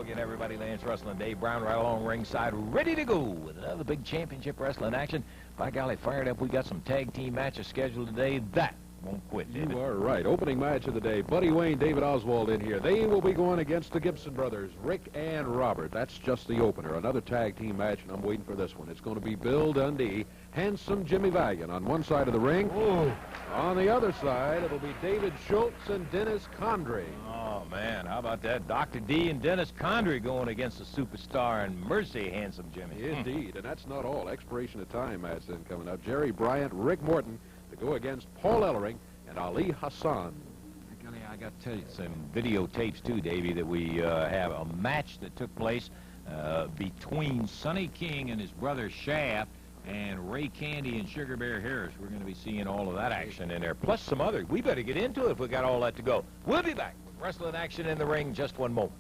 again, everybody. Lance Wrestling, Dave Brown right along ringside, ready to go with another big championship wrestling action. By golly, fired up. We got some tag team matches scheduled today. That won't quit, David. You are right. Opening match of the day. Buddy Wayne, David Oswald in here. They will be going against the Gibson brothers, Rick and Robert. That's just the opener. Another tag team match, and I'm waiting for this one. It's going to be Bill Dundee, handsome Jimmy Valiant on one side of the ring. Ooh. On the other side, it'll be David Schultz and Dennis Condrey. Oh, man, how about that? Dr. D and Dennis Condrey going against the superstar and mercy, handsome Jimmy. Indeed, and that's not all. Expiration of time match then coming up. Jerry Bryant, Rick Morton to go against Paul Ellering and Ali Hassan. I got to tell you, some videotapes too, Davey, that we have a match that took place between Sonny King and his brother Shaft and Ray Candy and Sugar Bear Harris. We're going to be seeing all of that action in there, plus some other. We better get into it if we got all that to go. We'll be back with wrestling action in the ring in just one moment.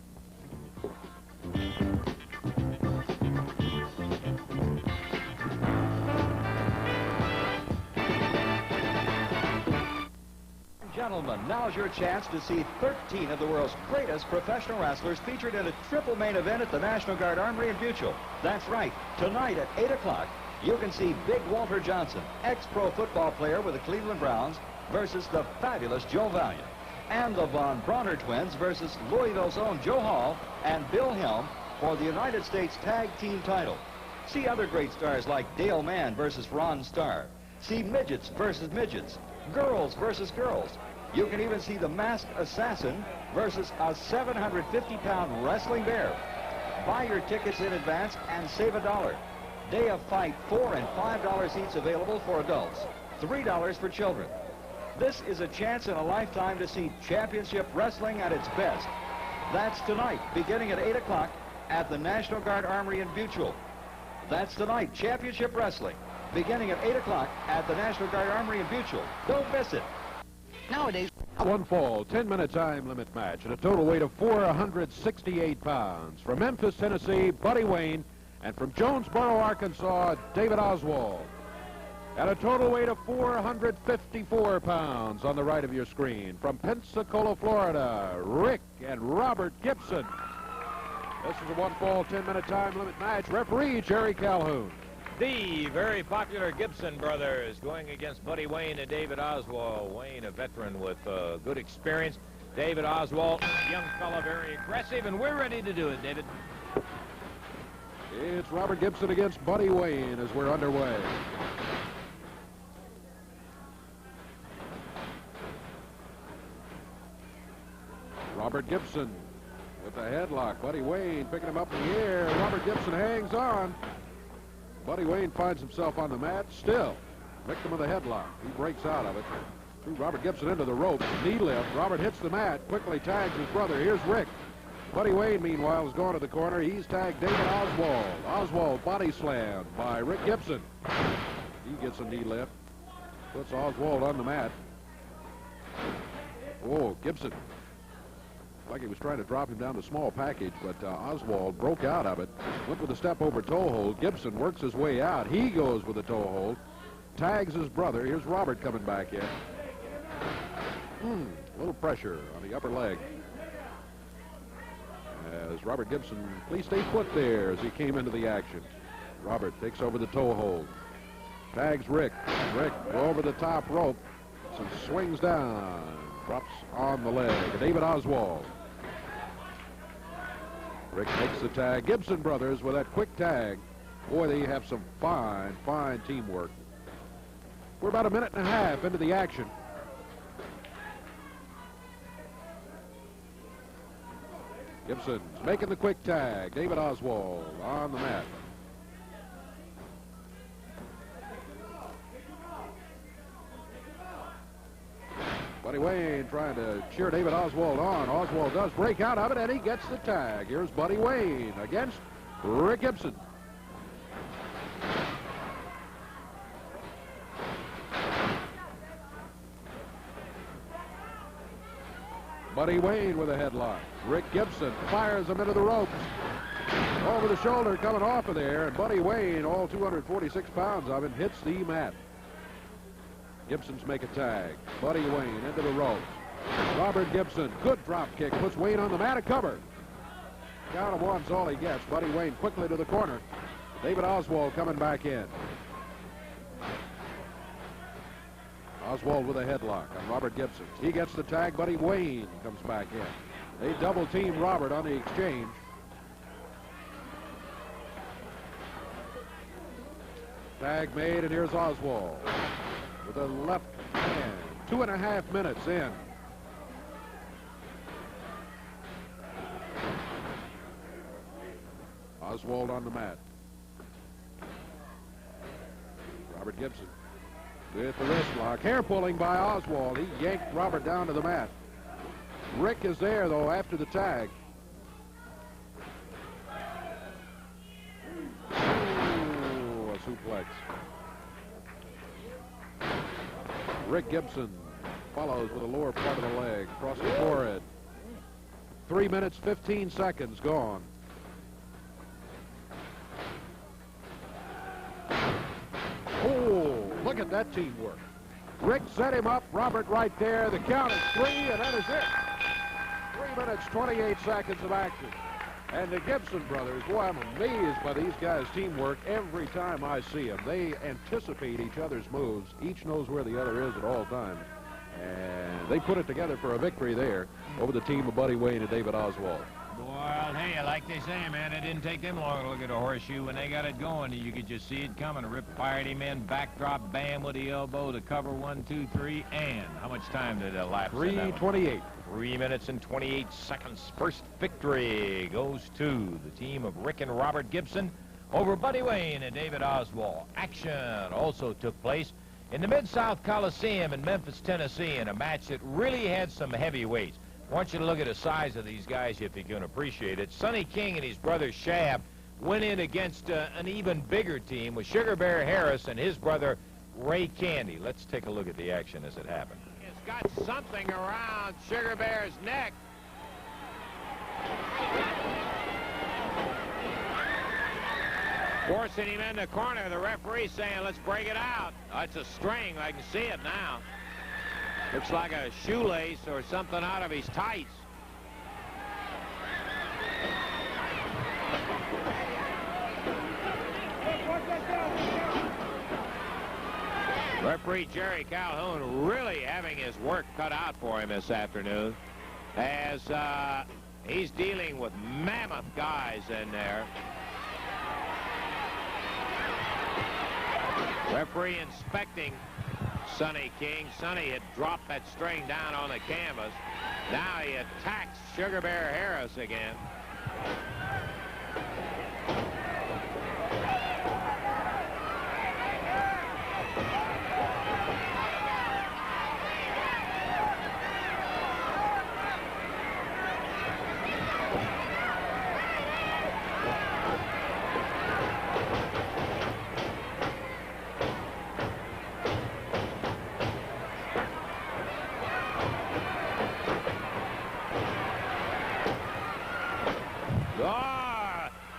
Gentlemen, now's your chance to see 13 of the world's greatest professional wrestlers featured in a triple main event at the National Guard Armory in Butyl. That's right. Tonight at 8 o'clock, you can see Big Walter Johnson, ex-pro football player with the Cleveland Browns, versus the fabulous Joe Valiant. And the Von Bronner twins versus Louisville's own Joe Hall and Bill Helm for the United States Tag Team title. See other great stars like Dale Mann versus Ron Starr. See midgets versus midgets, girls versus girls. You can even see the Masked Assassin versus a 750-pound wrestling bear. Buy your tickets in advance and save $1. Day of Fight, $4 and $5 each available for adults, $3 for children. This is a chance in a lifetime to see championship wrestling at its best. That's tonight, beginning at 8 o'clock at the National Guard Armory in Butyl. That's tonight, championship wrestling, beginning at 8 o'clock at the National Guard Armory in Butyl. Don't miss it. Nowadays, One fall, 10-minute time limit match at a total weight of 468 pounds. From Memphis, Tennessee, Buddy Wayne, and from Jonesboro, Arkansas, David Oswald. At a total weight of 454 pounds on the right of your screen. From Pensacola, Florida, Rick and Robert Gibson. This is a one-fall, 10-minute time limit match. Referee, Jerry Calhoun. The very popular Gibson brothers going against Buddy Wayne and David Oswald. Wayne, a veteran with good experience. David Oswald, young fella, very aggressive, and we're ready to do it, David. It's Robert Gibson against Buddy Wayne as we're underway. Robert Gibson with the headlock. Buddy Wayne picking him up in the air. Robert Gibson hangs on. Buddy Wayne finds himself on the mat still. Victim of the headlock. He breaks out of it. Threw Robert Gibson into the ropes. Knee lift. Robert hits the mat. Quickly tags his brother. Here's Rick. Buddy Wayne, meanwhile, is going to the corner. He's tagged David Oswald. Oswald body slammed by Rick Gibson. He gets a knee lift. Puts Oswald on the mat. Oh, Gibson. Like he was trying to drop him down to small package, but Oswald broke out of it. Went with a step over toe hold. Gibson works his way out. He goes with a toe hold. Tags his brother. Here's Robert coming back in. A little pressure on the upper leg. As Robert Gibson, please stay put there as he came into the action. Robert takes over the toe hold. Tags Rick. Rick over the top rope. And swings down. Drops on the leg. David Oswald. Rick makes the tag. Gibson brothers with that quick tag. Boy, they have some fine, fine teamwork. We're about a minute and a half into the action. Gibson's making the quick tag. David Oswald on the mat. Buddy Wayne trying to cheer David Oswald on. Oswald does break out of it, and he gets the tag. Here's Buddy Wayne against Rick Gibson. Buddy Wayne with a headlock. Rick Gibson fires him into the ropes. Over the shoulder coming off of there, and Buddy Wayne, all 246 pounds of him, hits the mat. Gibson's make a tag. Buddy Wayne into the ropes. Robert Gibson, good drop kick, puts Wayne on the mat, a cover. Count of one's all he gets. Buddy Wayne quickly to the corner. David Oswald coming back in. Oswald with a headlock on Robert Gibson. He gets the tag. Buddy Wayne comes back in. They double team Robert on the exchange. Tag made, and here's Oswald with a left hand. 2.5 minutes in. Oswald on the mat. Robert Gibson with the wrist lock. Hair pulling by Oswald. He yanked Robert down to the mat. Rick is there, though, after the tag. Ooh, a suplex. Rick Gibson follows with the lower part of the leg across the forehead. 3 minutes, 15 seconds gone. Oh, look at that teamwork. Rick set him up, Robert right there. The count is 3, and that is it. 3 minutes, 28 seconds of action. And the Gibson brothers, boy, I'm amazed by these guys' teamwork every time I see them. They anticipate each other's moves. Each knows where the other is at all times. And they put it together for a victory there over the team of Buddy Wayne and David Oswald. Well, hey, like they say, man, it didn't take them long to look at a horseshoe. When they got it going, you could just see it coming. Rip fired him in, backdrop, bam with the elbow to cover 1, 2, 3, and how much time did it elapse? 3:28. 3 minutes and 28 seconds. First victory goes to the team of Rick and Robert Gibson over Buddy Wayne and David Oswald. Action also took place in the Mid-South Coliseum in Memphis, Tennessee, in a match that really had some heavyweights. I want you to look at the size of these guys if you can appreciate it. Sonny King and his brother Shaft went in against an even bigger team with Sugar Bear Harris and his brother Ray Candy. Let's take a look at the action as it happened. It's got something around Sugar Bear's neck. Forcing him in the corner. The referee saying, let's break it out. Oh, it's a string. I can see it now. Looks like a shoelace or something out of his tights. Referee Jerry Calhoun really having his work cut out for him this afternoon, as he's dealing with mammoth guys in there. Referee inspecting Sonny King. Sonny had dropped that string down on the canvas. Now he attacks Sugar Bear Harris again.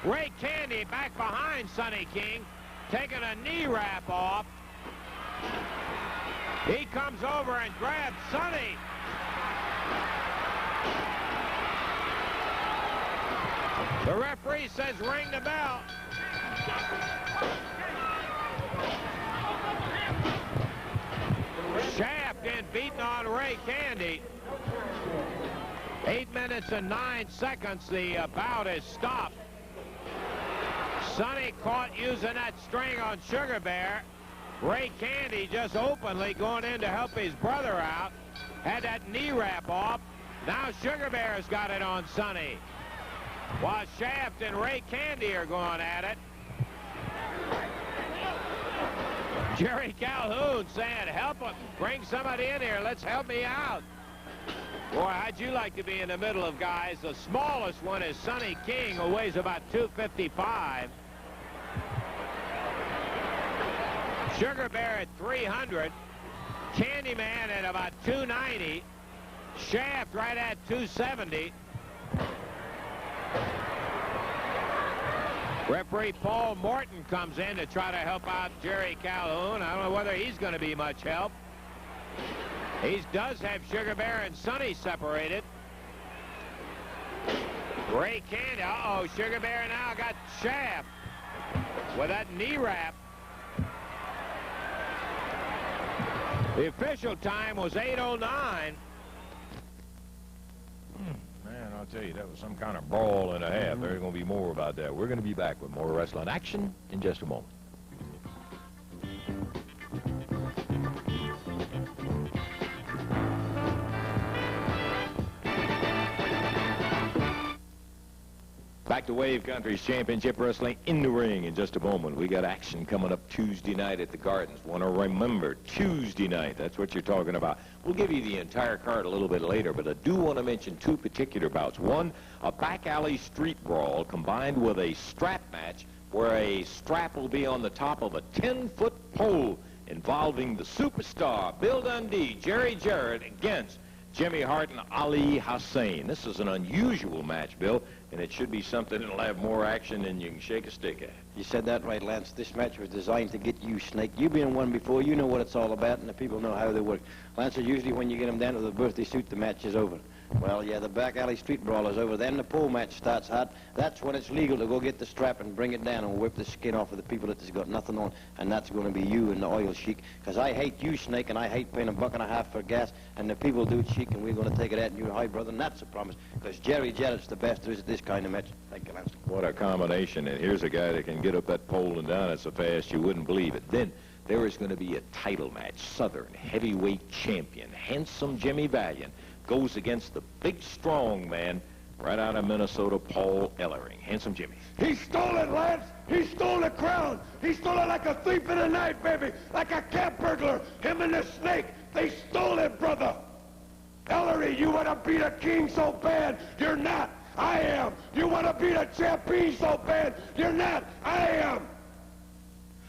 Ray Candy back behind Sonny King, taking a knee wrap off. He comes over and grabs Sonny. The referee says ring the bell. Shaft in beating on Ray Candy. 8 minutes and 9 seconds. The bout is stopped. Sonny caught using that string on Sugar Bear. Ray Candy just openly going in to help his brother out. Had that knee wrap off. Now Sugar Bear's got it on Sonny. While Shaft and Ray Candy are going at it. Jerry Calhoun saying, help him. Bring somebody in here. Let's help me out. Boy, how'd you like to be in the middle of guys? The smallest one is Sonny King, who weighs about 255. Sugar Bear at 300. Candyman at about 290. Shaft right at 270. Referee Paul Morton comes in to try to help out Jerry Calhoun. I don't know whether he's going to be much help. He does have Sugar Bear and Sonny separated. Ray Candy. Uh-oh, Sugar Bear now got Shaft with that knee wrap. The official time was 8:09. Man, I'll tell you, that was some kind of brawl and a half. There's going to be more about that. We're going to be back with more wrestling action in just a moment. Back to Wave Country's Championship Wrestling in the ring in just a moment. We got action coming up Tuesday night at the Gardens. Want to remember, Tuesday night, that's what you're talking about. We'll give you the entire card a little bit later, but I do want to mention two particular bouts. One, a back alley street brawl combined with a strap match where a strap will be on the top of a 10-foot pole involving the superstar Bill Dundee, Jerry Jarrett, against Jimmy Hart and Ali Hussein. This is an unusual match, Bill, and it should be something that'll have more action than you can shake a stick at. You said that right, Lance. This match was designed to get you, Snake. You've been in one before. You know what it's all about, and the people know how they work. Lance, usually when you get them down to the birthday suit, the match is over. Well, yeah, the back alley street brawl is over. Then the pole match starts hot. That's when it's legal to go get the strap and bring it down and whip the skin off of the people that has got nothing on. And that's going to be you and the oil chic. Because I hate you, Snake, and I hate paying $1.50 for gas. And the people do, Chic, and we're going to take it at you, hi, brother. And that's a promise. Because Jerry Jarrett's the best there is at this kind of match. Thank you, Lance. What a combination. And here's a guy that can get up that pole and down it so fast you wouldn't believe it. Then there is going to be a title match. Southern heavyweight champion, handsome Jimmy Valiant, goes against the big strong man right out of Minnesota, Paul Ellering. Handsome Jimmy. He stole it, Lance. He stole the crown. He stole it like a thief in the night, baby. Like a cat burglar. Him and the Snake. They stole it, brother. Ellery, you want to be the king so bad. You're not. I am. You want to be the champion so bad. You're not. I am.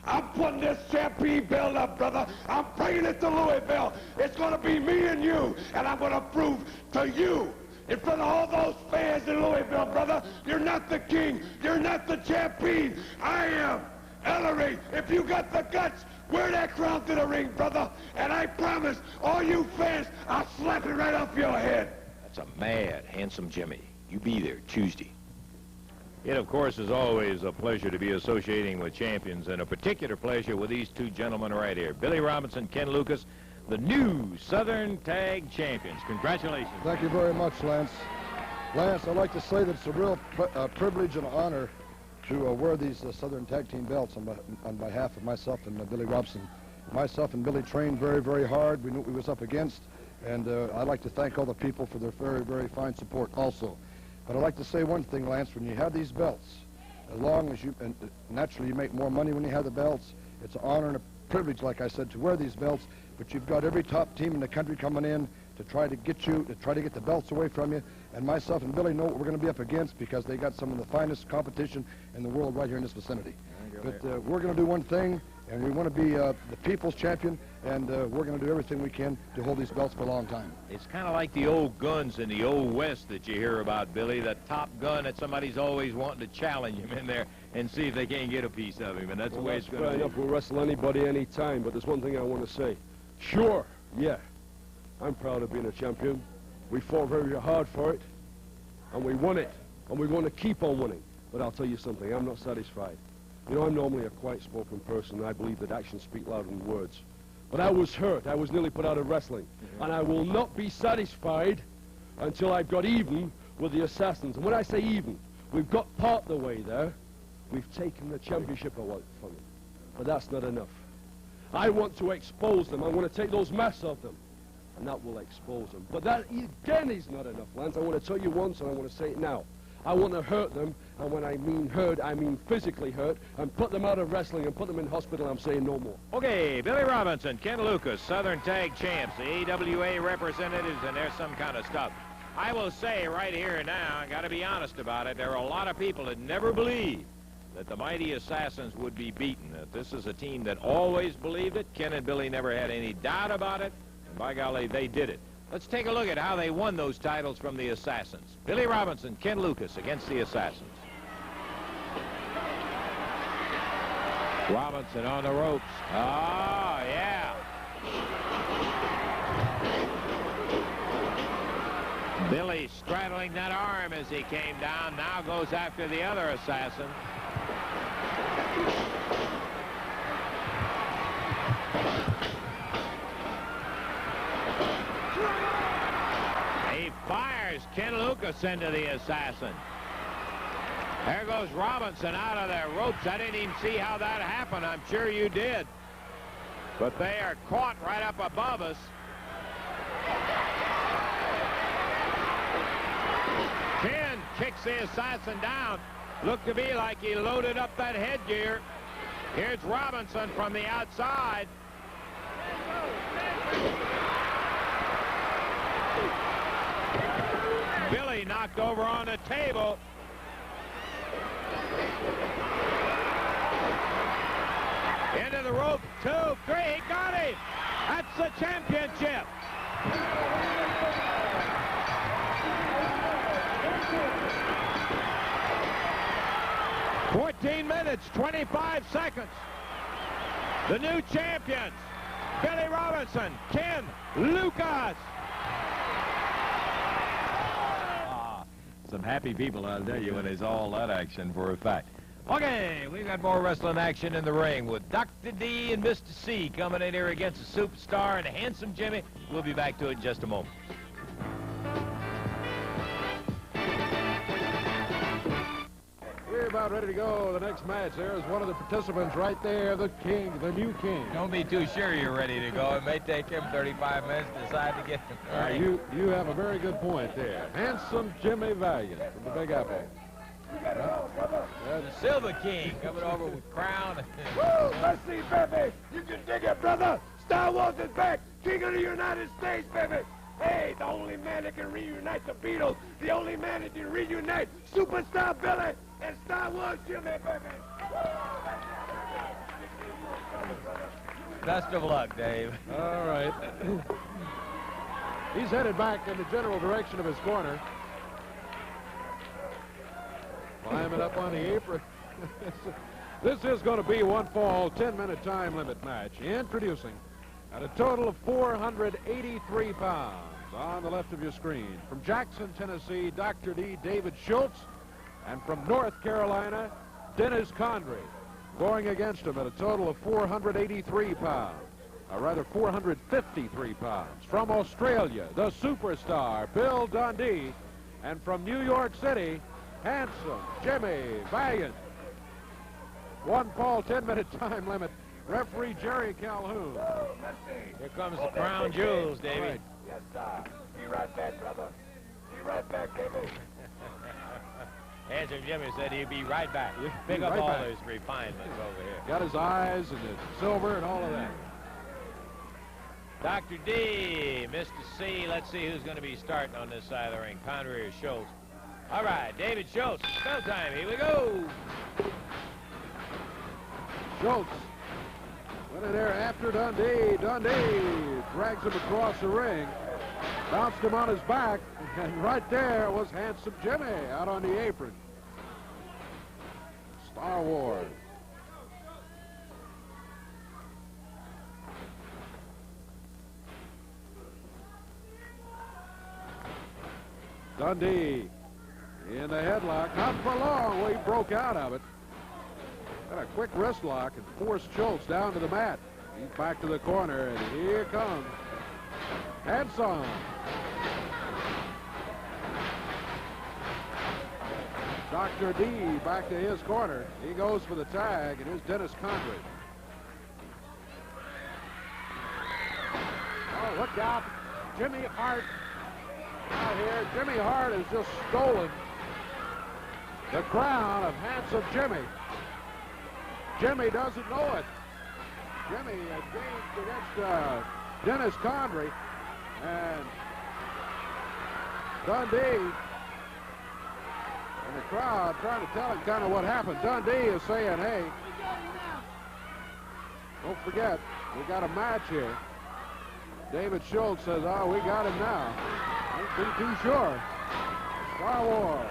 I'm putting this champion belt up, brother. I'm bringing it to Louisville. It's going to be me and you, and I'm going to prove to you, in front of all those fans in Louisville, brother, you're not the king. You're not the champion. I am. Ellery, if you got the guts, wear that crown to the ring, brother. And I promise all you fans, I'll slap it right off your head. That's a mad, handsome Jimmy. You be there Tuesday. It, of course, is always a pleasure to be associating with champions, and a particular pleasure with these two gentlemen right here. Billy Robinson, Ken Lucas, the new Southern Tag Champions. Congratulations. Thank you very much, Lance. Lance, I'd like to say that it's a real privilege and honor to wear these Southern Tag Team belts on behalf of myself and Billy Robinson. Myself and Billy trained very, very hard. We knew what we was up against, and I'd like to thank all the people for their very, very fine support also. But I'd like to say one thing, Lance. When you have these belts, as long as you, and naturally you make more money when you have the belts, it's an honor and a privilege, like I said, to wear these belts. But you've got every top team in the country coming in to try to get you, to try to get the belts away from you. And myself and Billy know what we're going to be up against because they got some of the finest competition in the world right here in this vicinity. But we're going to do one thing, and we want to be the people's champion, and we're going to do everything we can to hold these belts for a long time. It's kind of like the old guns in the old West that you hear about, Billy, the top gun that somebody's always wanting to challenge him in there and see if they can't get a piece of him, and that's the way it's going to be. We'll wrestle anybody anytime, but there's one thing I want to say. Sure, yeah, I'm proud of being a champion. We fought very hard for it, and we won it, and we want to keep on winning. But I'll tell you something, I'm not satisfied. You know, I'm normally a quiet-spoken person, and I believe that actions speak louder than words. But I was hurt. I was nearly put out of wrestling. And I will not be satisfied until I've got even with the Assassins. And when I say even, we've got part the way there. We've taken the championship away from them. But that's not enough. I want to expose them. I want to take those masks off them. And that will expose them. But that, again, is not enough, Lance. I want to tell you once, and I want to say it now. I want to hurt them, and when I mean hurt, I mean physically hurt, and put them out of wrestling and put them in hospital. I'm saying no more. Okay, Billy Robinson, Ken Lucas, Southern Tag Champs, the AWA representatives, and there's some kind of stuff. I will say right here and now, I got to be honest about it, there are a lot of people that never believed that the mighty Assassins would be beaten. That this is a team that always believed it. Ken and Billy never had any doubt about it, and by golly, they did it. Let's take a look at how they won those titles from the Assassins. Billy Robinson, Ken Lucas against the Assassins. Robinson on the ropes. Oh, yeah. Billy straddling that arm as he came down, now goes after the other assassin. He fires Ken Lucas into the assassin. There goes Robinson out of their ropes. I didn't even see how that happened. I'm sure you did. But they are caught right up above us. Ken kicks the assassin down. Looked to be like he loaded up that headgear. Here's Robinson from the outside. Billy knocked over on the table. Into the rope, 2, 3, he got him. That's the championship. "14 minutes, 25 seconds. The new champions, Billy Robinson, Ken Lucas." Some happy people, I'll tell you, when there's all that action for a fact. Okay, we've got more wrestling action in the ring with Dr. D and Mr. C coming in here against the Superstar and Handsome Jimmy. We'll be back to it in just a moment. We're about ready to go. The next match, there is one of the participants right there, the king, the new king. Don't be too sure you're ready to go. It may take him 35 minutes to decide to get in the ring. You have a very good point there. Handsome Jimmy Valiant from the Big Apple. The Silver King coming over with crown. Woo! Let's see, baby. You can dig it, brother. Star Wars is back. King of the United States, baby. Hey, the only man that can reunite the Beatles. The only man that can reunite Superstar Billy and Star Wars Jimmy, baby. Best of luck, Dave. All right. He's headed back in the general direction of his corner. Climbing up on the apron. This is going to be one fall, 10-minute time limit match. Introducing at a total of 483 pounds on the left of your screen. From Jackson, Tennessee, Dr. D. David Schultz. And from North Carolina, Dennis Condrey. Going against him at a total of 483 pounds. Or rather, 453 pounds. From Australia, the Superstar, Bill Dundee. And from New York City, Handsome Jimmy Valiant. One fall, 10-minute time limit. Referee Jerry Calhoun. Here comes the crown jewels, Davey. Right. Yes, sir. Be right back, brother. Be right back, baby. Handsome Jimmy said he'd be right back. Yeah, Pick be up right all back. his refinements over here. Got his eyes and his silver and all of that. Dr. D, Mr. C, let's see who's going to be starting on this side of the ring, Condrey or Schultz. All right, David Schultz, spell time, here we go. Schultz went in there after Dundee. Dundee drags him across the ring. Bounced him on his back. And right there was Handsome Jimmy out on the apron. Star Wars. Dundee in the headlock. Not for long. Well, he broke out of it. Got a quick wrist lock and forced Schultz down to the mat. He's back to the corner, and here comes Handsome. Dr. D back to his corner. He goes for the tag, and here's Dennis Condrey. Oh, look out. Jimmy Hart out here. Jimmy Hart has just stolen the crown of Handsome Jimmy. Jimmy doesn't know it. Jimmy engaged against Dennis Condrey, and Dundee and the crowd trying to tell him kind of what happened. Dundee is saying, hey, don't forget, we got a match here. David Schultz says, oh, we got him now. Don't be too sure. Star Wars.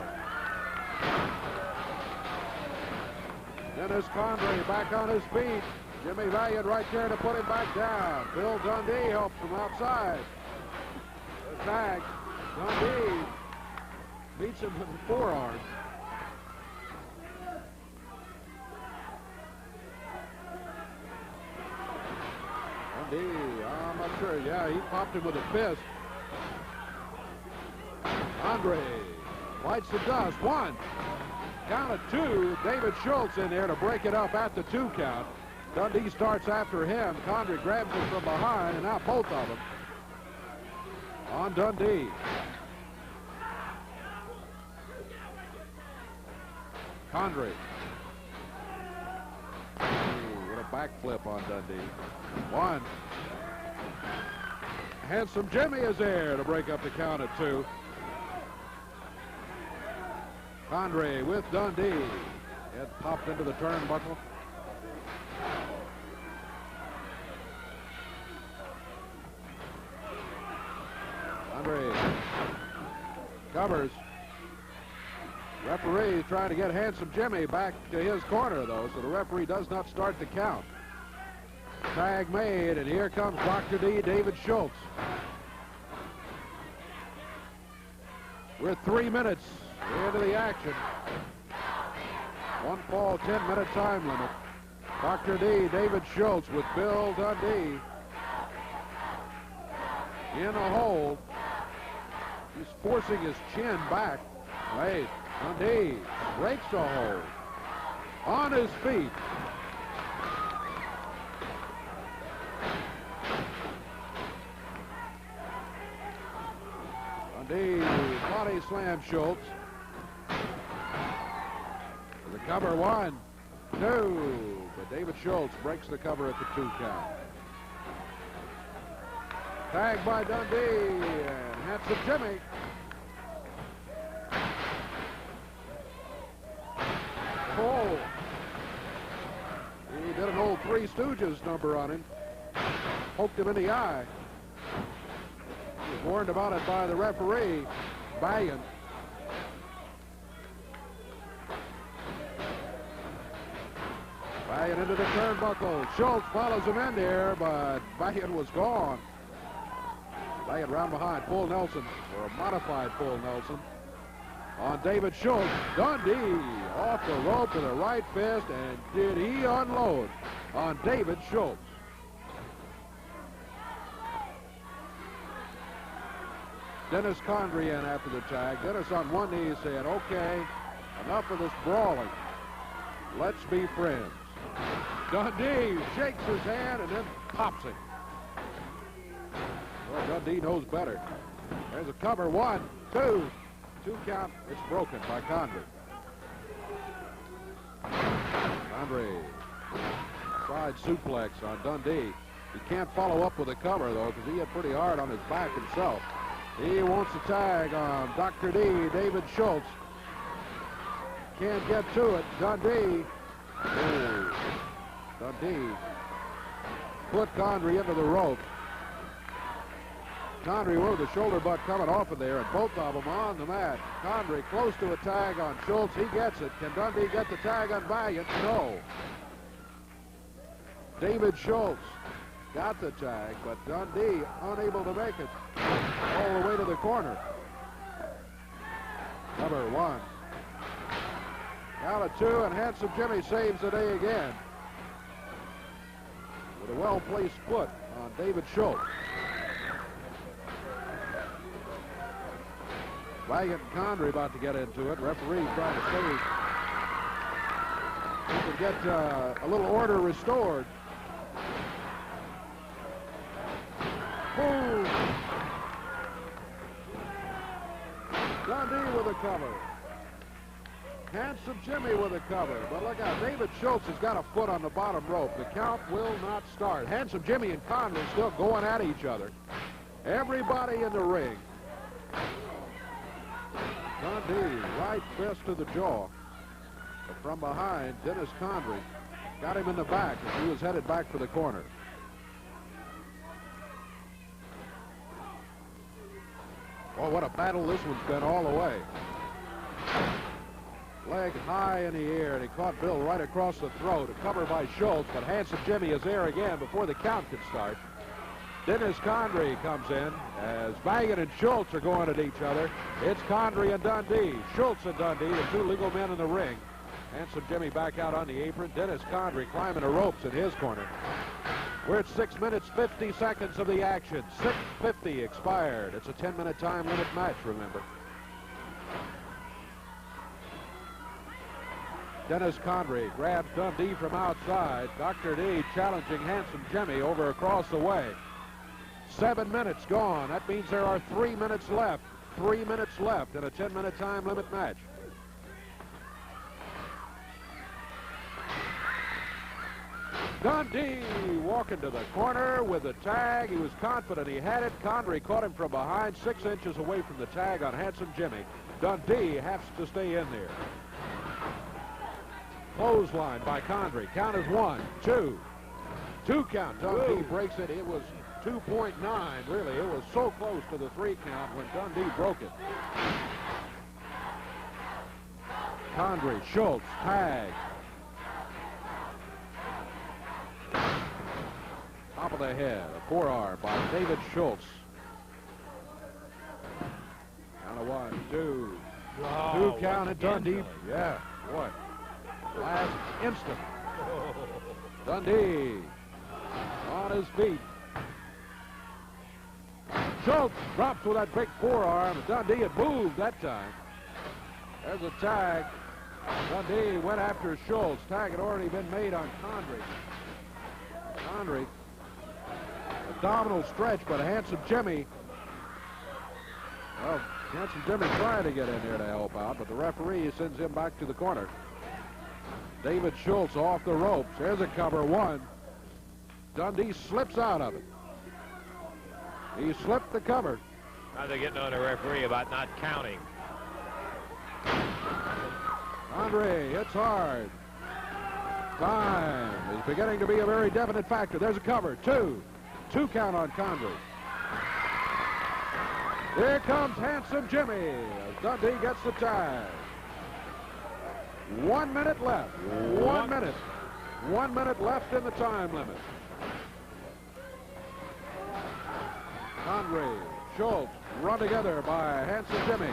Dennis Condrey back on his feet. Jimmy Valiant right there to put him back down. Bill Dundee helps from outside. The tag. Dundee meets him with the forearm. Dundee, I'm not sure. Yeah, he popped him with a fist. Condrey bites the dust. One. Count of two. David Schultz in there to break it up at the 2 count. Dundee starts after him. Condrey grabs him from behind, and now both of them on Dundee. Condrey. What a backflip on Dundee. One. Handsome Jimmy is there to break up the count at 2. Condrey with Dundee. Head popped into the turnbuckle. Condrey covers. Referee trying to get Handsome Jimmy back to his corner, though, so the referee does not start the count. Tag made, and here comes Dr. D, David Schultz. We're 3 minutes into the action. 1 fall, 10-minute time limit. Dr. D, David Schultz with Bill Dundee in a hold. He's forcing his chin back. Wait, Dundee breaks the hold. On his feet. Dundee body slam Schultz. The cover 1, 2, but David Schultz breaks the cover at the 2 count. Tagged by Dundee and Handsome Jimmy. Oh, he did an old Three Stooges number on him. Poked him in the eye. He was warned about it by the referee, Valiant. Valiant into the turnbuckle. Schultz follows him in there, but Valiant was gone. Valiant round behind full Nelson, or a modified full Nelson, on David Schultz. Dundee off the rope with a right fist, and did he unload on David Schultz. Dennis Condrey in after the tag. Dennis on one knee saying, okay, enough of this brawling. Let's be friends. Dundee shakes his hand and then pops him. Well, Dundee knows better. There's a cover. 1, 2. 2 count. It's broken by Condrey. Condrey. Side suplex on Dundee. He can't follow up with a cover, though, because he hit pretty hard on his back himself. He wants a tag on Dr. D, David Schultz. Can't get to it. Dundee. Oh. Dundee put Condrey into the rope. Condrey with the shoulder butt coming off of there, and both of them on the mat. Condrey close to a tag on Schultz. He gets it. Can Dundee get the tag on Valiant? No. David Schultz got the tag, but Dundee unable to make it all the way to the corner. Number 1. Count of 2, and Handsome Jimmy saves the day again with a well-placed foot on David Schultz. Valiant and Condrey about to get into it. Referee trying to save. He can get a little order restored. Boom! Dundee with a cover. Handsome Jimmy with a cover. But look out, David Schultz has got a foot on the bottom rope. The count will not start. Handsome Jimmy and Condrey still going at each other. Everybody in the ring. Dundee, right fist to the jaw. But from behind, Dennis Condrey got him in the back as he was headed back for the corner. Oh, what a battle this one's been all the way. Leg high in the air, and he caught Bill right across the throat. A cover by Schultz, but Handsome Jimmy is there again before the count could start. Dennis Condrey comes in as Valiant and Schultz are going at each other. It's Condrey and Dundee. Schultz and Dundee, the two legal men in the ring. Handsome Jimmy back out on the apron. Dennis Condrey climbing the ropes in his corner. We're at 6 minutes, 50 seconds of the action. 6:50 expired. It's a 10-minute time limit match, remember. Dennis Condrey grabs Dundee from outside. Dr. D challenging Handsome Jimmy over across the way. 7 minutes gone. That means there are 3 minutes left. 3 minutes left in a 10-minute time limit match. Dundee walking to the corner with the tag. He was confident he had it. Condrey caught him from behind, 6 inches away from the tag on Handsome Jimmy. Dundee has to stay in there. Clothesline by Condrey. Count is 1, 2. 2 count. Dundee breaks it. It was 2.9, really. It was so close to the 3 count when Dundee broke it. Condrey, Schultz, tag. Top of the head, a forearm by David Schultz. Count of 1, 2. Oh, 2 count at Dundee. Yeah, boy. Last instant. Dundee on his feet. Schultz drops with that big forearm. Dundee had moved that time. There's a tag. Dundee went after Schultz. Tag had already been made on Condrey. Condrey, abdominal stretch, but Handsome Jimmy. Well, Handsome Jimmy trying to get in there to help out, but the referee sends him back to the corner. David Schultz off the ropes. There's a cover, 1. Dundee slips out of it. He slipped the cover. Now they're getting on the referee about not counting. Condrey hits hard. Time is beginning to be a very definite factor. There's a cover, 2. 2 count on Condrey. Here comes Handsome Jimmy as Dundee gets the tag. 1 minute left. 1 minute. 1 minute left in the time limit. Condrey, Schultz run together by Handsome Jimmy.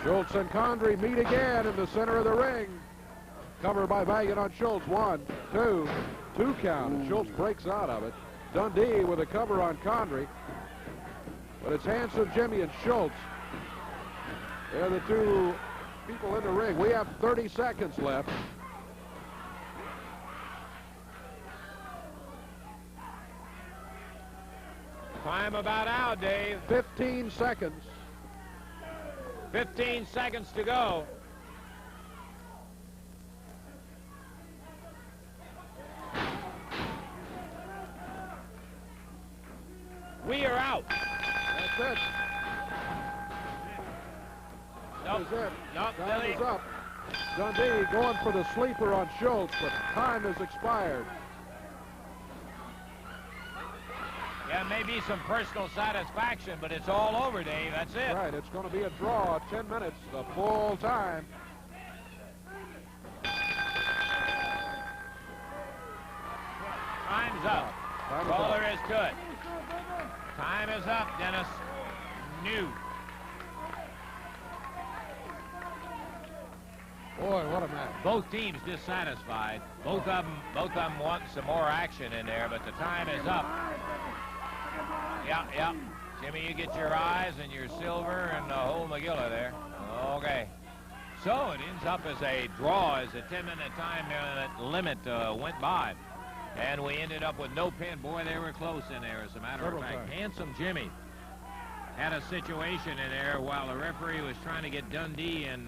Schultz and Condrey meet again in the center of the ring. Cover by Valiant on Schultz. 1, 2. 2 count. Schultz breaks out of it. Dundee with a cover on Condrey. But it's Handsome Jimmy and Schultz. They're the two people in the ring. We have 30 seconds left. Time about out, Dave. 15 seconds. 15 seconds to go. We are out. That's it. Nope. That's it. Nope, Time Billy. is up. Dundee going for the sleeper on Schultz, but time has expired. Yeah, maybe some personal satisfaction, but it's all over, Dave. That's it. Right, it's going to be a draw. 10 minutes, the full time. Time's up. Time is That's all up. there is to it. Time is up, Dennis. New. Boy, what a match. Both teams dissatisfied. Both of them want some more action in there, but the time is up. Yeah. Jimmy, you get your eyes and your silver and the whole Magilla there. Okay. So it ends up as a draw as the 10-minute time limit went by. And we ended up with no pin. Boy, they were close in there, as a matter of fact. Handsome Jimmy had a situation in there while the referee was trying to get Dundee and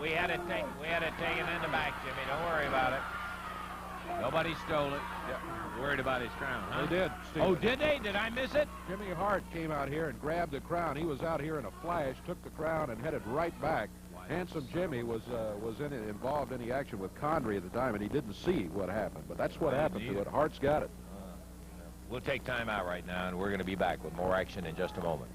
we had it taken in the back, Jimmy. Don't worry about it. Nobody stole it. Worried about his crown, huh? They did, Steve. Oh, did they? Did I miss it? Jimmy Hart came out here and grabbed the crown. He was out here in a flash, took the crown, and headed right back. Handsome Jimmy was involved in the action with Condrey at the time, and he didn't see what happened. But that's what happened to it. Hart's got it. We'll take time out right now, and we're going to be back with more action in just a moment.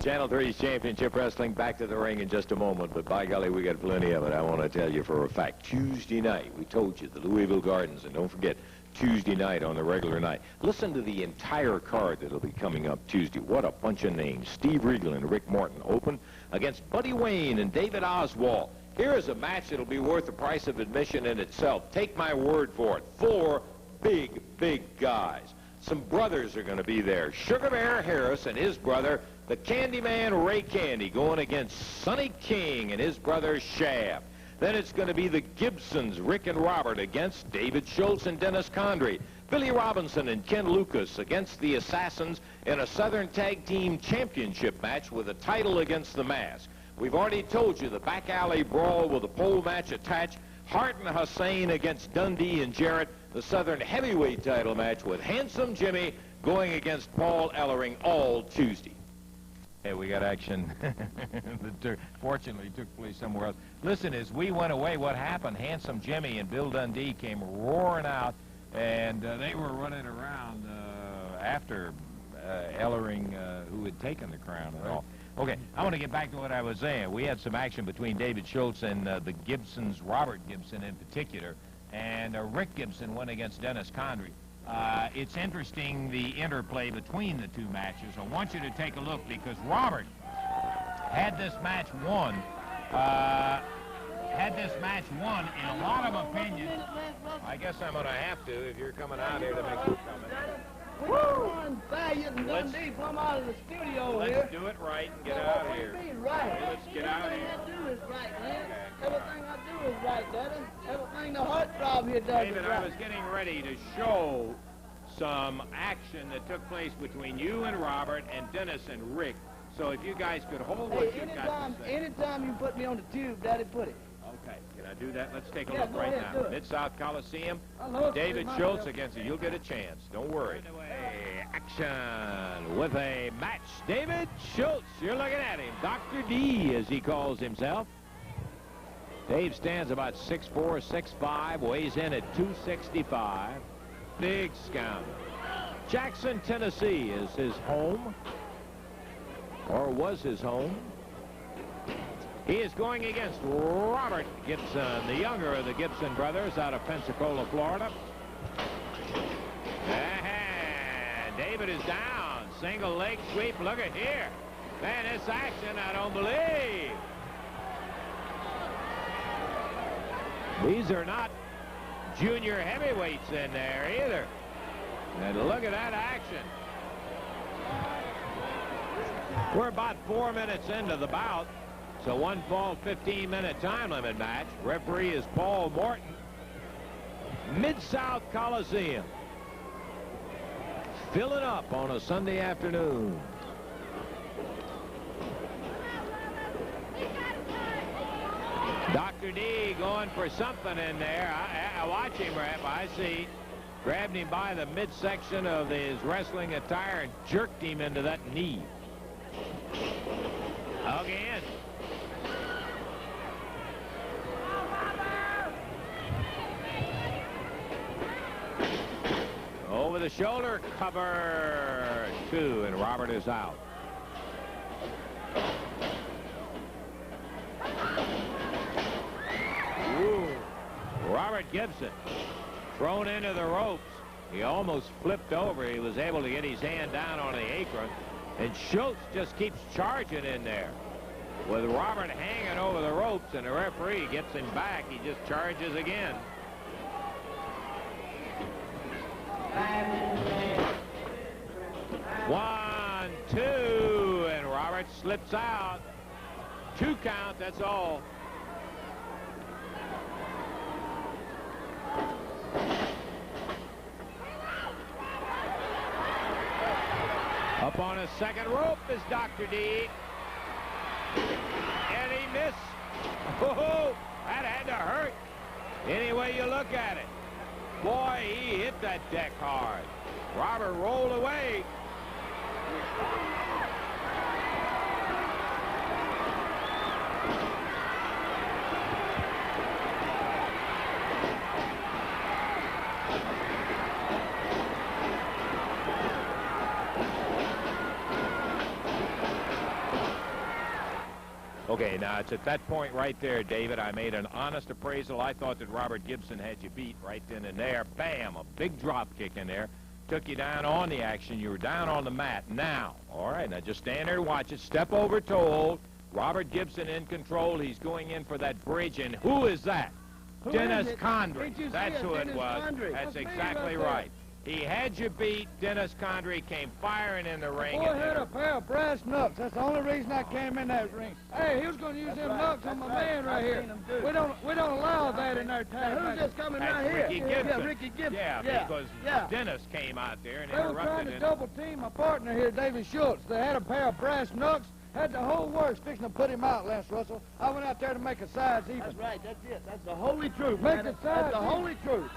Channel 3's Championship Wrestling. Back to the ring in just a moment, but by golly, we got plenty of it. I want to tell you for a fact. Tuesday night, we told you, the Louisville Gardens, and don't forget, Tuesday night on the regular night. Listen to the entire card that'll be coming up Tuesday. What a bunch of names. Steve Regal and Rick Morton open against Buddy Wayne and David Oswald. Here is a match that'll be worth the price of admission in itself. Take my word for it. 4 big, big guys. Some brothers are going to be there. Sugar Bear Harris and his brother, the Candyman Ray Candy, going against Sonny King and his brother Shaft. Then it's going to be the Gibsons, Rick and Robert, against David Schultz and Dennis Condrey. Billy Robinson and Ken Lucas against the Assassins in a Southern Tag Team Championship match with a title against the Mask. We've already told you the back alley brawl with a pole match attached. Hart and Hussein against Dundee and Jarrett. The Southern Heavyweight title match with Handsome Jimmy going against Paul Ellering all Tuesday. Hey, we got action that fortunately took place somewhere else. Listen, as we went away, what happened? Handsome Jimmy and Bill Dundee came roaring out, and they were running around after Ellering, who had taken the crown and all. Okay, I want to get back to what I was saying. We had some action between David Schultz and the Gibsons, Robert Gibson in particular, and Rick Gibson went against Dennis Condrey. It's interesting, the interplay between the two matches. I want you to take a look because Robert had this match won. In a lot of opinions. I guess I'm going to have to if you're coming out here to make your comment. Valiant and Dundee come out of the studio here. Let's do it right and get out of here. Right. Let's get out of here. Everything I do is right, man. Everything I do is right, Daddy. Everything the heartthrob here does David, is right. I was getting ready to show some action that took place between you and Robert and Dennis and Rick. So if you guys could hold what you've got to say. Anytime you put me on the tube, Daddy, put it. Okay, can I do that? Let's take a Yeah, look go right ahead, now. do it. Mid-South Coliseum, I love David it. Schultz against you. You'll get a chance. Don't worry. Action with a match. David Schultz, you're looking at him. Dr. D, as he calls himself. Dave stands about 6'4", 6'5", weighs in at 265. Big scoundrel. Jackson, Tennessee is his home, or was his home. He is going against Robert Gibson, the younger of the Gibson brothers, out of Pensacola, Florida. And David is down. Single leg sweep. Look at here. Man, this action I don't believe. These are not junior heavyweights in there either. And look at that action. We're about 4 minutes into the bout. So one fall, 15-minute time limit match. Referee is Paul Morton. Mid-South Coliseum. Filling up on a Sunday afternoon. Dr. D going for something in there. I watch him, Rep. I see. Grabbed him by the midsection of his wrestling attire and jerked him into that knee. Again. Over the shoulder, cover 2, and Robert is out. Ooh. Robert Gibson thrown into the ropes. He almost flipped over. He was able to get his hand down on the apron. And Schultz just keeps charging in there. With Robert hanging over the ropes and the referee gets him back, he just charges again. One, two, and Robert slips out. 2 count, that's all. Up on a second rope is Dr. D. And he missed. Oh, that had to hurt. Any way you look at it. Boy, he hit that deck hard. Robert rolled away. Okay, now it's at that point right there, David, I made an honest appraisal. I thought that Robert Gibson had you beat right then and there. Bam, a big drop kick in there. Took you down on the action. You were down on the mat. Now, all right, now just stand there and watch it. Step over toe hold. Robert Gibson in control. He's going in for that bridge. And who is that? Who Dennis is it? Condrey. Did you see That's it? who it Dennis was. Condrey. That's me exactly right there. right. He had you beat. Dennis Condrey came firing in the ring. Boy and had a pair of brass knucks. That's the only reason I came in that ring. Hey, he was going to use them knucks on my man right here. We don't allow that in our tag. Who's just coming That's right Ricky here? Gibson. Yeah, Ricky Gibson. Yeah, because Dennis came out there and They were trying interrupted to it. double team my partner here, David Schultz. They had a pair of brass knucks. Had the whole works fixing to put him out, Lance Russell. I went out there to make a sides even. That's right, that's it. That's the holy truth, Make man. it That's the sides holy truth.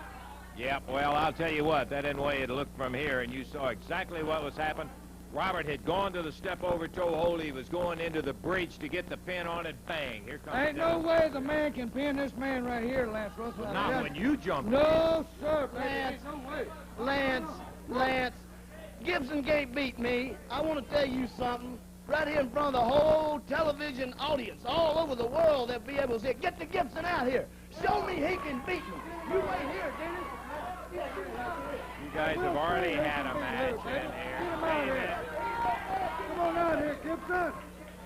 Yep, well, I'll tell you what, that isn't the way it looked from here, and you saw exactly what was happening. Robert had gone to the step-over toe hold. He was going into the bridge to get the pin on it. Bang, here comes Ain't no Dennis. way the man can pin this man right here, Lance Russell. Not when you jumped in. No, sir. Lance. Ain't no way. Lance, Gibson can't beat me. I want to tell you something. Right here in front of the whole television audience, all over the world, they'll be able to say, get the Gibson out here. Show me he can beat me. You wait here, Dennis. You guys have already had a match in here. David, Come on out here, Gibson.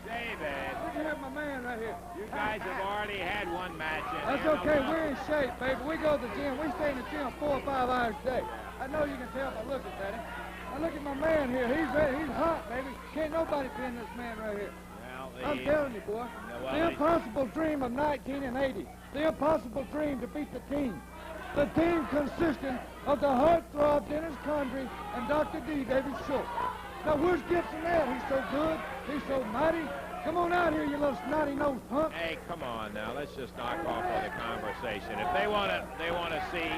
David, Look at my man right here. you guys have already had one match in That's here. okay. We're in shape, baby. We go to the gym. We stay in the gym 4 or 5 hours a day. I know you can tell by looking at him. Now look at my man here. He's ready. He's hot, baby. Can't nobody pin this man right here. Well, I'm telling you, boy. well, The impossible dream of 1980. The impossible dream to beat the team. The team consisting of the heartthrob Dennis Condrey and Dr. D. David Schultz. Now, where's Gibson at? He's so good. He's so mighty. Come on out here, you little snotty-nosed punk. Hey, come on now. Let's just knock off on the conversation. If they want to see.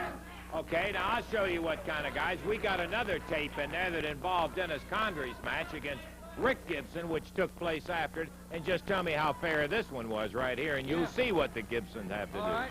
Okay, now I'll show you what kind of guys. We got another tape in there that involved Dennis Condrey's match against Rick Gibson, which took place after it, and just tell me how fair this one was right here, and you'll see what the Gibsons have to do. All right.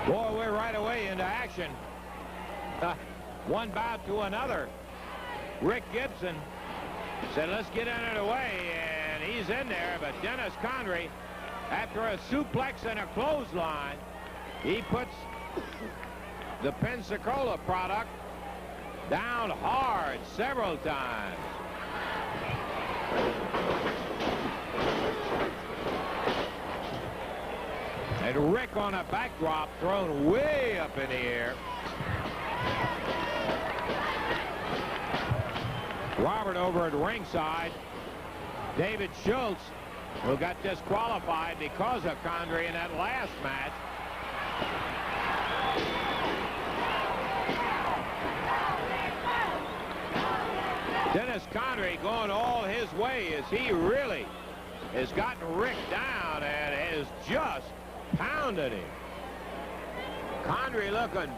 Boy, we're right away into action. One bout to another. Rick Gibson said, let's get out of the way, and he's in there, but Dennis Condrey, after a suplex and a clothesline, he puts the Pensacola product down hard several times. And Rick on a backdrop thrown way up in the air. Robert over at ringside. David Schultz, who got disqualified because of Condrey in that last match. Dennis Condrey going all his way as he really has gotten Rick down and has just pounded him. Condrey looking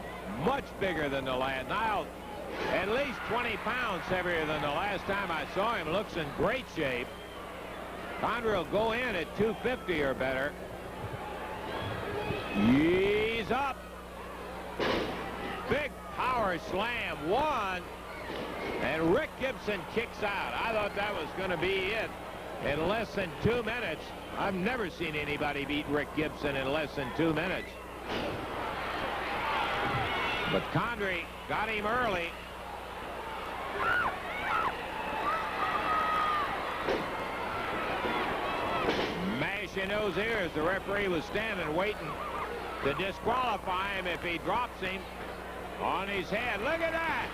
much bigger than the last. Now, at least 20 pounds heavier than the last time I saw him. Looks in great shape. Condrey will go in at 250 or better. He's up. Big power slam. One. And Rick Gibson kicks out. I thought that was going to be it in less than 2 minutes. I've never seen anybody beat Rick Gibson in less than 2 minutes. But Condrey got him early. Mashing those ears. The referee was standing waiting to disqualify him if he drops him on his head. Look at that.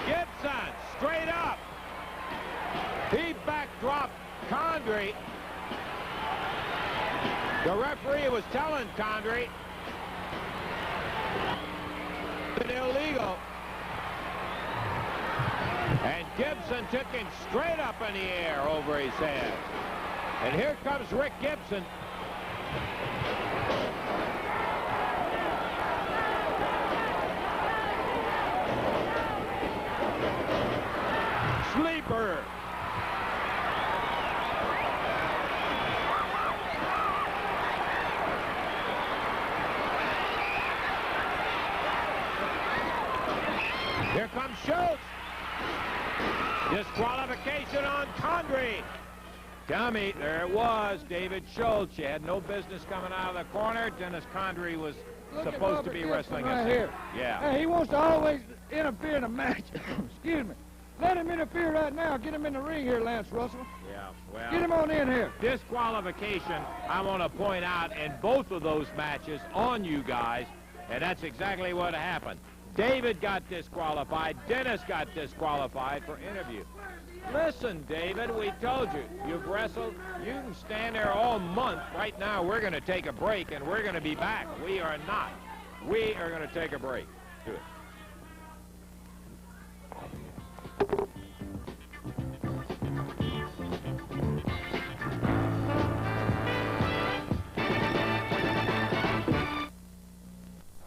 Gibson straight up. He backdropped Condrey. The referee was telling Condrey it's illegal. And Gibson took him straight up in the air over his head. And here comes Rick Gibson. Sleeper. Here comes Schultz. Disqualification on Condrey. Tommy, there it was, David Schultz. You had no business coming out of the corner. Dennis Condrey was supposed to be wrestling right here. Yeah. Hey, he wants to always interfere in a match. Excuse me. Let him interfere right now. Get him in the ring here, Lance Russell. Yeah, well. Get him on in here. Disqualification, I want to point out, in both of those matches on you guys, and that's exactly what happened. David got disqualified. Dennis got disqualified for interview. Listen, David, we told you. You've wrestled. You can stand there all month. Right now, we're going to take a break, and we're going to be back. We are not. We are going to take a break. Do it.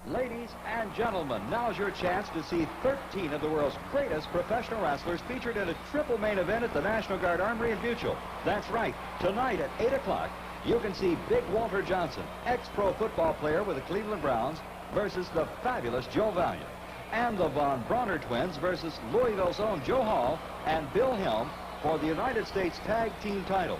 Ladies and gentlemen, now's your chance to see 13 of the world's greatest professional wrestlers featured in a triple main event at the National Guard Armory in Mutual. That's right. Tonight at 8 o'clock, you can see Big Walter Johnson, ex-pro football player with the Cleveland Browns, versus the fabulous Joe Valiant. And the Von Bronner twins versus Louisville's own Joe Hall and Bill Helm for the United States Tag Team title.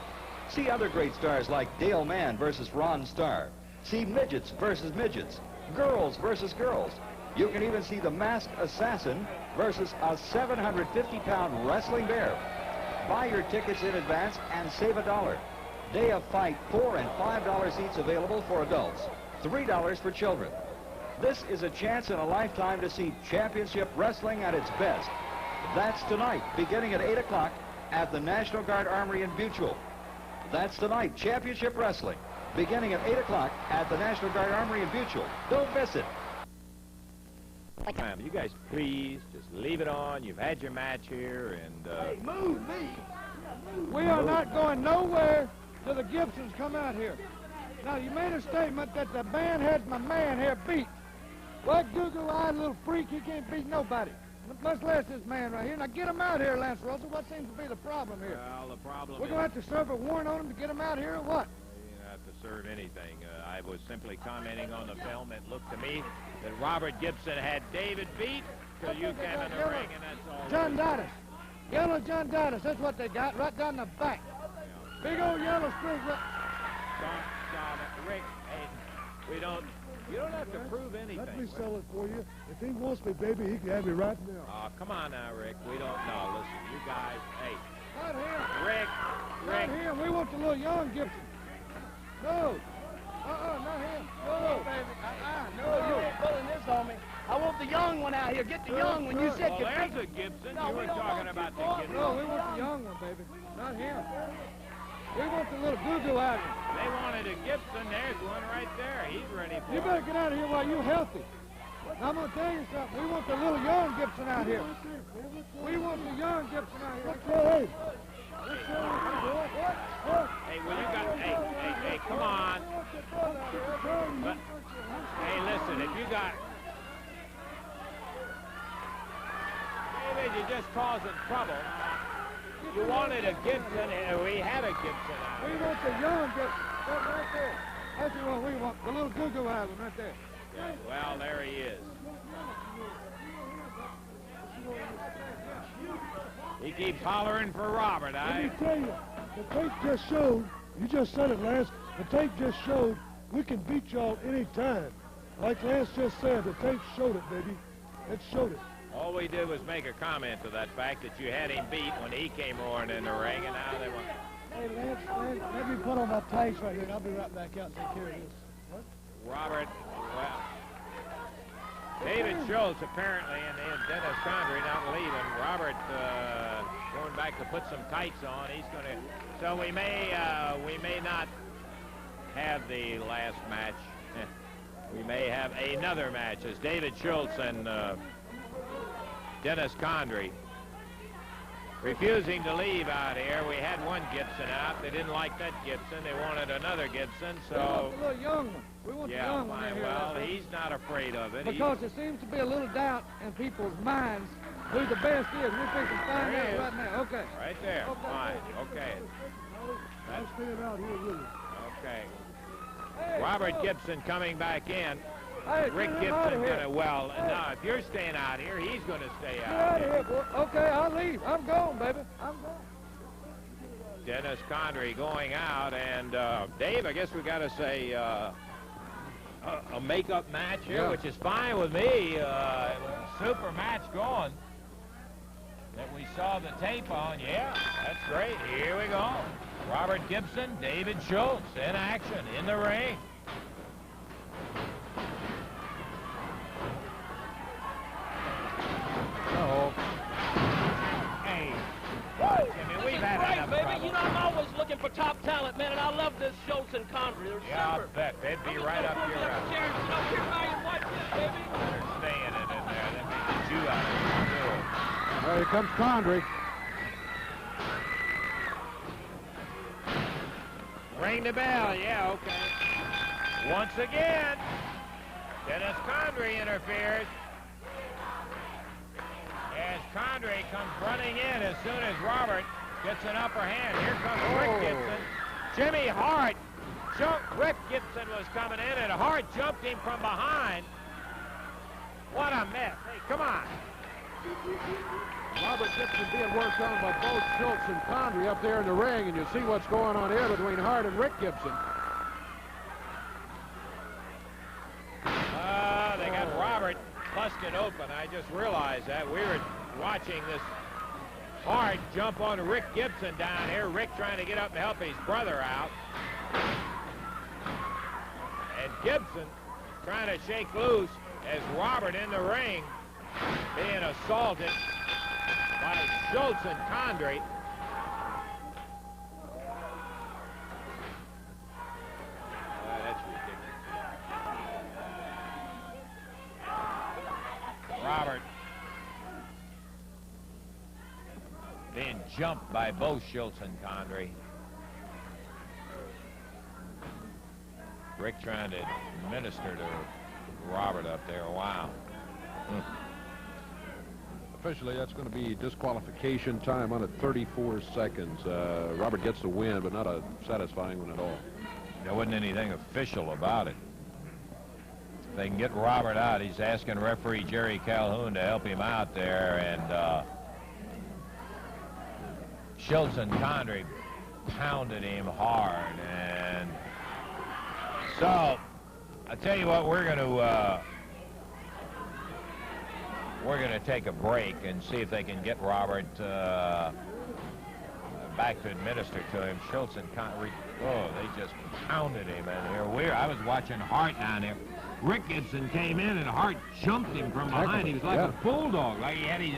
See other great stars like Dale Mann versus Ron Starr. See midgets versus midgets. Girls versus girls. You can even see the Masked Assassin versus a 750-pound wrestling bear. Buy your tickets in advance and save $1. Day of Fight, $4 and $5 seats available for adults, $3 for children. This is a chance in a lifetime to see championship wrestling at its best. That's tonight, beginning at 8 o'clock at the National Guard Armory in Mutual. That's tonight, championship wrestling, beginning at 8 o'clock at the National Guard Armory in Mutual. Don't miss it. You guys, please, just leave it on. You've had your match here, and... Hey, move me. We are not going nowhere till the Gibsons come out here. Now, you made a statement that the man had my man here beat. What goo-goo-eyed little freak, he can't beat nobody. Much less this man right here. Now, get him out here, Lance Russell. What seems to be the problem here? Well, the problem We're going to have to serve a warrant on him to get him out here or what? You don't have to serve anything. I was simply commenting on the film. It looked to me that Robert Gibson had David beat till you came in the ring, and that's all. John Dottis. Yellow John Dottis. That's what they got right down the back. Big old yellow streak. Rick, hey, you don't have to prove anything. Let me sell it for you. If he wants me, baby, he can have me right now. Oh, come on now, Rick. We don't know. Listen, you guys, hey. Not him. Rick. Not him. We want the little young Gibson. No. Not him. No, baby. No, you ain't pulling this on me. I want the young one out here. Get the young one. You said Well, there's a Gibson. No, you were talking about the Gibson. No, we want the young one, baby. Not him. We want the little goo-goo out of him. They wanted a Gibson. There's one right there. He's ready for You it. better get out of here while you're healthy. I'm going to tell you something. We want the little young Gibson out here. We want the young Gibson out here. Hey, well, you got... Hey, come on. But, hey, listen, if you got... David, you're just causing trouble. You wanted a Gibson, and we had a Gibson out We here. want the young Gibson. That right there. That's what we want. The little goo-goo out of him right there. Yeah, well, there he is. He keeps hollering for Robert, Let me eh? tell you, the tape just showed, you just said it, Lance, the tape just showed we can beat y'all any time. Like Lance just said, the tape showed it, baby. It showed it. All we did was make a comment to that fact that you had him beat when he came roaring in the ring, and now they want... Hey, Lance, let me put on my tights right here, and I'll be right back out and take care of this. What? Robert, well... David Schultz apparently, and then Dennis Condrey not leaving. Robert going back to put some tights on. He's going to... So we may not have the last match. We may have another match as David Schultz and Dennis Condrey refusing to leave out here. We had one Gibson out. They didn't like that Gibson. They wanted another Gibson, so... We want the little young one. We want the young one in here. Well, he's not afraid of it. Because there seems to be a little doubt in people's minds who the best is. We're fixing to find out right now. Okay. Right there. Okay. Fine. Okay. I'll stand out here with you. Okay. Hey, Robert Gibson coming back in. Hey, Rick Gibson gonna, well, now if you're staying out here, he's gonna stay out here. Okay, I'll leave. I'm gone, baby. I'm gone. Dennis Condrey going out, and Dave, I guess we gotta say a make-up match here, which is fine with me. Super match going that we saw the tape on. Yeah, that's great. Here we go. Robert Gibson, David Schultz in action in the ring. Hey, Jimmy, we've had enough baby. trouble. You know, I'm always looking for top talent, man, and I love this Schultz and Condrey. Yeah, I bet. They'd be right up your alley. Better stay in it in there. They'd make the Jew out of it. Here comes Condrey. Ring the bell. Yeah, okay. Once again, Dennis Condrey interferes. As Condrey comes running in as soon as Robert gets an upper hand. Here comes Rick Gibson. Jimmy Hart. Rick Gibson was coming in, and Hart jumped him from behind. What a mess. Hey, come on. Robert Gibson being worked on by both Schultz and Condrey up there in the ring, and you see what's going on here between Hart and Rick Gibson. They got Robert busted open. I just realized that. We were watching this Hart jump on Rick Gibson down here. Rick trying to get up and help his brother out. And Gibson trying to shake loose as Robert in the ring being assaulted by Schultz and Condrey. That's ridiculous. Robert being jumped by both Schultz and Condrey. Rick trying to minister to Robert up there. Wow. Officially, that's going to be disqualification time on at 34 seconds. Robert gets the win, but not a satisfying one at all. There wasn't anything official about it. If they can get Robert out, he's asking referee Jerry Calhoun to help him out there, and Schultz and Condrey pounded him hard, and so I tell you what, we're going to take a break and see if they can get Robert back to administer to him. Schultz and Condrey, oh, they just pounded him in here. I was watching Hart down there. Rick Gibson came in and Hart jumped him from behind. He was like a bulldog, like he had him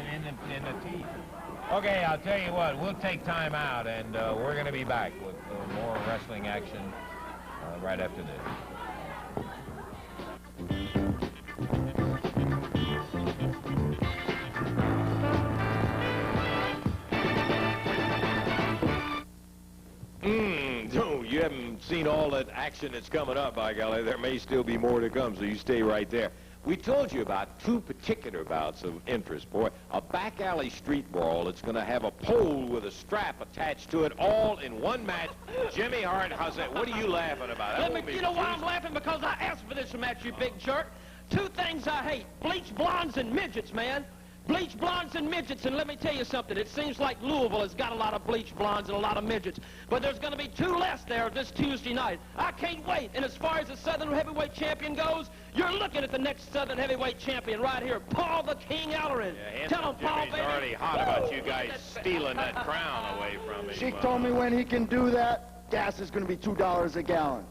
in the teeth. Okay, I'll tell you what, we'll take time out, and we're going to be back with more wrestling action right after this. You haven't seen all that action that's coming up, by golly. There may still be more to come, so you stay right there. We told you about two particular bouts of interest, boy. A back alley street brawl that's going to have a pole with a strap attached to it, all in one match. Jimmy Hart, how's that? What are you laughing about? You know why I'm laughing? Because I asked for this match, you big jerk. Two things I hate: bleach blondes and midgets, man. Bleach blondes and midgets, and let me tell you something. It seems like Louisville has got a lot of bleach blondes and a lot of midgets, but there's going to be two less there this Tuesday night. I can't wait. And as far as the Southern Heavyweight Champion goes, you're looking at the next Southern Heavyweight Champion right here, Paul the King Ellerin. Yeah, tell him, Paul, Jimmy's already hot about you guys stealing that crown away from me. She told me when he can do that, gas is going to be $2 a gallon.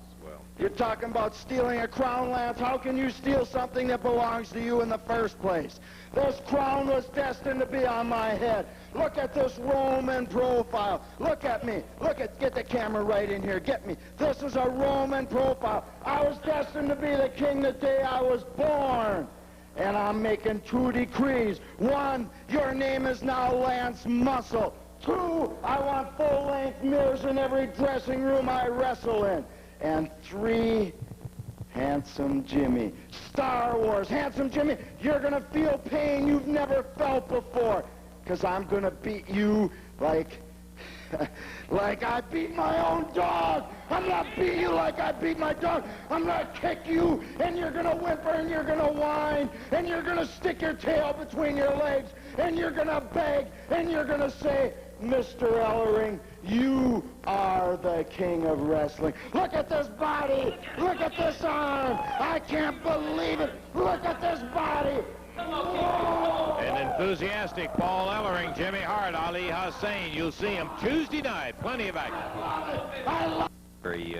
You're talking about stealing a crown, Lance. How can you steal something that belongs to you in the first place? This crown was destined to be on my head. Look at this Roman profile. Look at me. Get the camera right in here. Get me. This is a Roman profile. I was destined to be the king the day I was born. And I'm making 2 decrees. 1, your name is now Lance Muscle. 2, I want full-length mirrors in every dressing room I wrestle in. And 3, Handsome Jimmy. Star Wars, Handsome Jimmy, you're going to feel pain you've never felt before. Because I'm going to beat you like I beat my own dog. I'm going to beat you like I beat my dog. I'm going to kick you, and you're going to whimper, and you're going to whine, and you're going to stick your tail between your legs, and you're going to beg, and you're going to say, Mr. Ellering, you are the king of wrestling. Look at this body. Look at this arm. I can't believe it. Look at this body. An enthusiastic Paul Ellering, Jimmy Hart, Ali Hussein. You'll see him Tuesday night. Plenty of action. He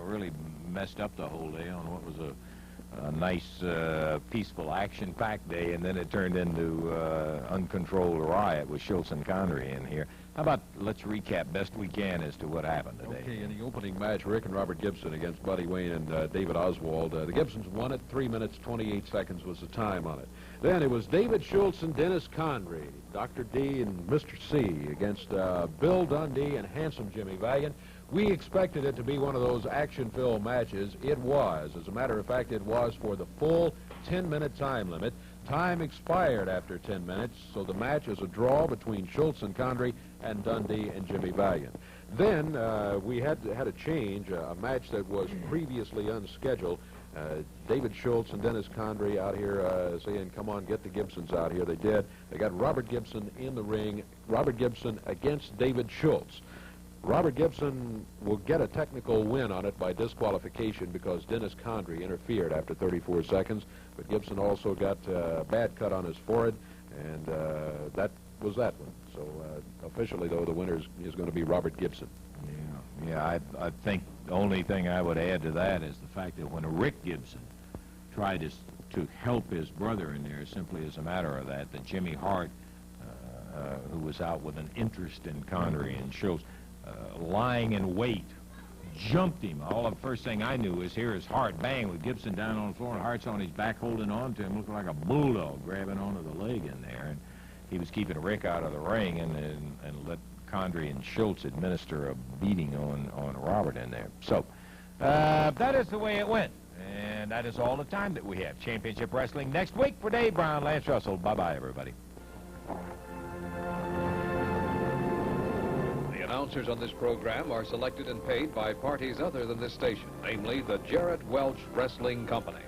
really messed up the whole day on what was a nice, peaceful, action-packed day, and then it turned into uncontrolled riot with Schultz and Condrey in here. How about let's recap best we can as to what happened today. Okay, in the opening match, Rick and Robert Gibson against Buddy Wayne and David Oswald. The Gibsons won it. 3 minutes, 28 seconds was the time on it. Then it was David Schultz and Dennis Condrey, Dr. D and Mr. C against Bill Dundee and Handsome Jimmy Valiant. We expected it to be one of those action-filled matches. It was. As a matter of fact, it was for the full 10-minute time limit. Time expired after 10 minutes, so the match is a draw between Schultz and Condrey and Dundee and Jimmy Valiant. Then we had a change, a match that was previously unscheduled. David Schultz and Dennis Condrey out here saying, come on, get the Gibsons out here. They did. They got Robert Gibson in the ring. Robert Gibson against David Schultz. Robert Gibson will get a technical win on it by disqualification because Dennis Condrey interfered after 34 seconds, but Gibson also got a bad cut on his forehead, and that was that one. So officially, though, the winner is going to be Robert Gibson. Yeah, I think the only thing I would add to that is the fact that when Rick Gibson tried to help his brother in there, simply as a matter of that Jimmy Hart, who was out with an interest in Condrey and Schultz, lying in wait, jumped him. All the first thing I knew is here is Hart, bang, with Gibson down on the floor, and Hart's on his back holding on to him, looking like a bulldog grabbing onto the leg in there. And he was keeping Rick out of the ring and let Condrey and Schultz administer a beating on Robert in there. So that is the way it went. And that is all the time that we have. Championship Wrestling next week. For Dave Brown, Lance Russell. Bye-bye, everybody. Announcers on this program are selected and paid by parties other than this station, namely the Jarrett Welch Wrestling Company.